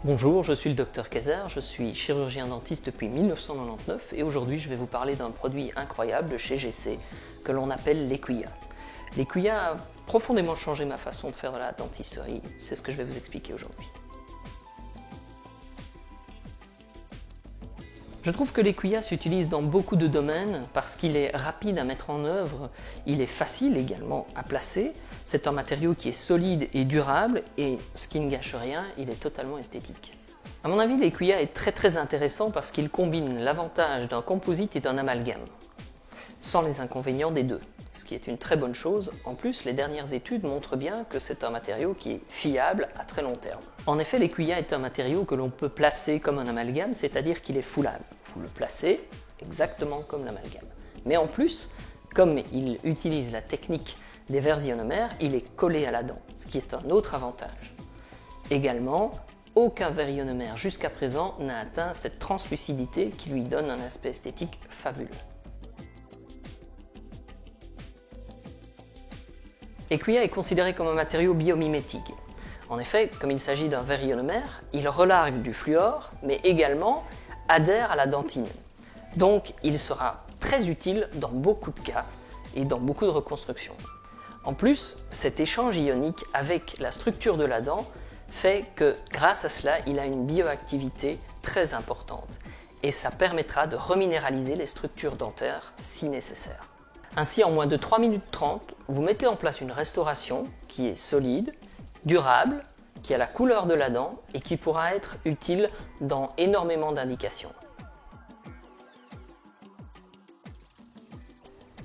Bonjour, je suis le Dr Kayser, je suis chirurgien dentiste depuis 1999 et aujourd'hui je vais vous parler d'un produit incroyable de chez GC que l'on appelle l'Equia. L'Equia a profondément changé ma façon de faire de la dentisterie, c'est ce que je vais vous expliquer aujourd'hui. Je trouve que l'Equia s'utilise dans beaucoup de domaines parce qu'il est rapide à mettre en œuvre, il est facile également à placer, c'est un matériau qui est solide et durable et ce qui ne gâche rien, il est totalement esthétique. À mon avis, l'Equia est très intéressant parce qu'il combine l'avantage d'un composite et d'un amalgame, sans les inconvénients des deux, ce qui est une très bonne chose. En plus, les dernières études montrent bien que c'est un matériau qui est fiable à très long terme. En effet, l'Equia est un matériau que l'on peut placer comme un amalgame, c'est-à-dire qu'il est foulable. Vous le placez exactement comme l'amalgame. Mais en plus, comme il utilise la technique des verres ionomères, il est collé à la dent, ce qui est un autre avantage. Également, aucun verre ionomère jusqu'à présent n'a atteint cette translucidité qui lui donne un aspect esthétique fabuleux. L'Equia est considéré comme un matériau biomimétique. En effet, comme il s'agit d'un verre ionomère, il relargue du fluor, mais également adhère à la dentine. Donc il sera très utile dans beaucoup de cas et dans beaucoup de reconstructions. En plus, cet échange ionique avec la structure de la dent fait que grâce à cela, il a une bioactivité très importante et ça permettra de reminéraliser les structures dentaires si nécessaire. Ainsi, en moins de 3 minutes 30, vous mettez en place une restauration qui est solide, durable, qui a la couleur de la dent et qui pourra être utile dans énormément d'indications.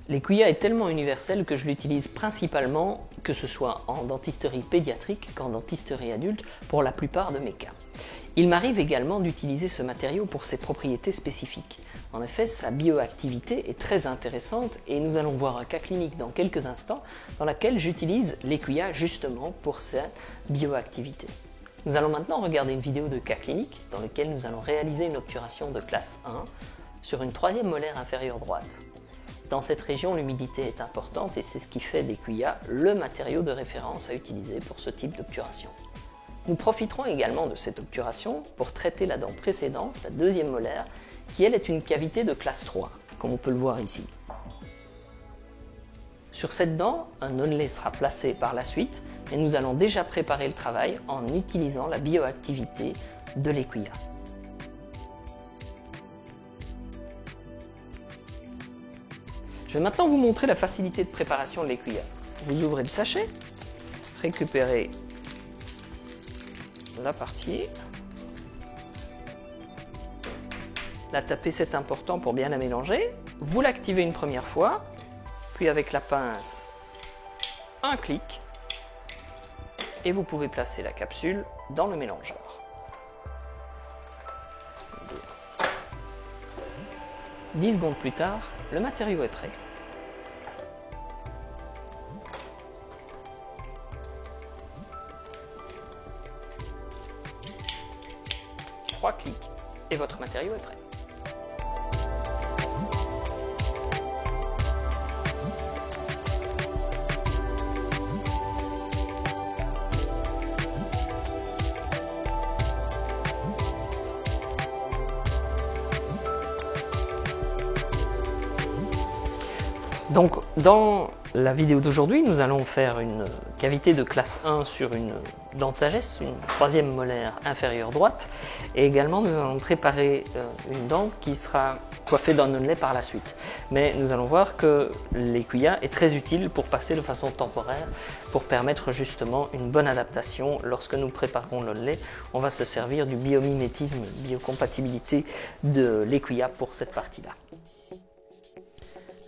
L'Equia est tellement universelle que je l'utilise principalement, que ce soit en dentisterie pédiatrique qu'en dentisterie adulte, pour la plupart de mes cas. Il m'arrive également d'utiliser ce matériau pour ses propriétés spécifiques. En effet, sa bioactivité est très intéressante et nous allons voir un cas clinique dans quelques instants dans lequel j'utilise l'Equia justement pour sa bioactivité. Nous allons maintenant regarder une vidéo de cas clinique dans lequel nous allons réaliser une obturation de classe 1 sur une troisième molaire inférieure droite. Dans cette région, l'humidité est importante et c'est ce qui fait d'Equia le matériau de référence à utiliser pour ce type d'obturation. Nous profiterons également de cette obturation pour traiter la dent précédente, la deuxième molaire, qui elle est une cavité de classe 3, comme on peut le voir ici. Sur cette dent, un onlay sera placé par la suite, mais nous allons déjà préparer le travail en utilisant la bioactivité de l'Equia. Je vais maintenant vous montrer la facilité de préparation de l'Equia. Vous ouvrez le sachet, récupérez la partie, la taper, c'est important pour bien la mélanger, vous l'activez une première fois, puis avec la pince, un clic, et vous pouvez placer la capsule dans le mélangeur. 10 secondes plus tard, le matériau est prêt. Trois clics et votre matériau est prêt. Donc, dans la vidéo d'aujourd'hui, nous allons faire une cavité de classe 1 sur une dent de sagesse, une troisième molaire inférieure droite. Et également, nous allons préparer une dent qui sera coiffée d'un onlay par la suite. Mais nous allons voir que l'Equia est très utile pour passer de façon temporaire, pour permettre justement une bonne adaptation. Lorsque nous préparerons l'onlay, on va se servir du biomimétisme, biocompatibilité de l'Equia pour cette partie-là.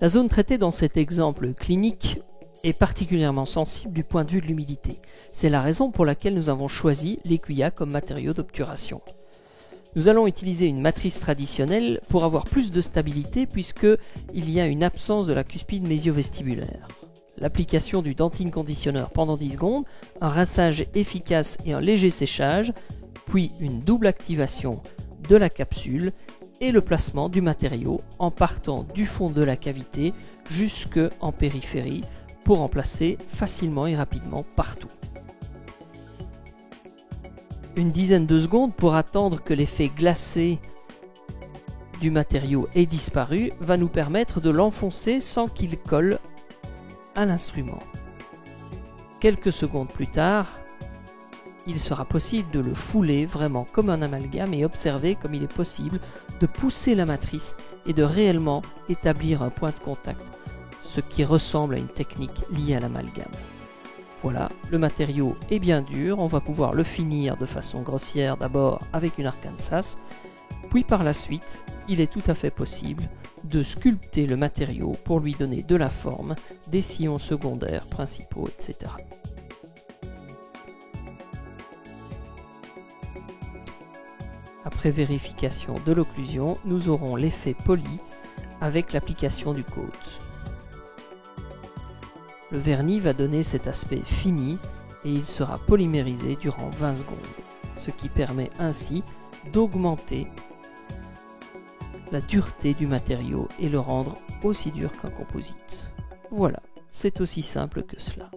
La zone traitée dans cet exemple clinique est particulièrement sensible du point de vue de l'humidité. C'est la raison pour laquelle nous avons choisi l'Equia comme matériau d'obturation. Nous allons utiliser une matrice traditionnelle pour avoir plus de stabilité puisqu'il y a une absence de la cuspide mésio-vestibulaire. L'application du dentine conditionneur pendant 10 secondes, un rinçage efficace et un léger séchage, puis une double activation de la capsule et le placement du matériau en partant du fond de la cavité jusqu'en périphérie pour en placer facilement et rapidement partout. une dizaine de secondes pour attendre que l'effet glacé du matériau ait disparu va nous permettre de l'enfoncer sans qu'il colle à l'instrument. Quelques secondes plus tard, il sera possible de le fouler vraiment comme un amalgame et observer comme il est possible de pousser la matrice et de réellement établir un point de contact, ce qui ressemble à une technique liée à l'amalgame. Voilà, le matériau est bien dur, on va pouvoir le finir de façon grossière d'abord avec une Arkansas, puis par la suite, il est tout à fait possible de sculpter le matériau pour lui donner de la forme, des sillons secondaires, principaux, etc. Après vérification de l'occlusion, nous aurons l'effet poli avec l'application du coat. Le vernis va donner cet aspect fini et il sera polymérisé durant 20 secondes, ce qui permet ainsi d'augmenter la dureté du matériau et le rendre aussi dur qu'un composite. Voilà, c'est aussi simple que cela.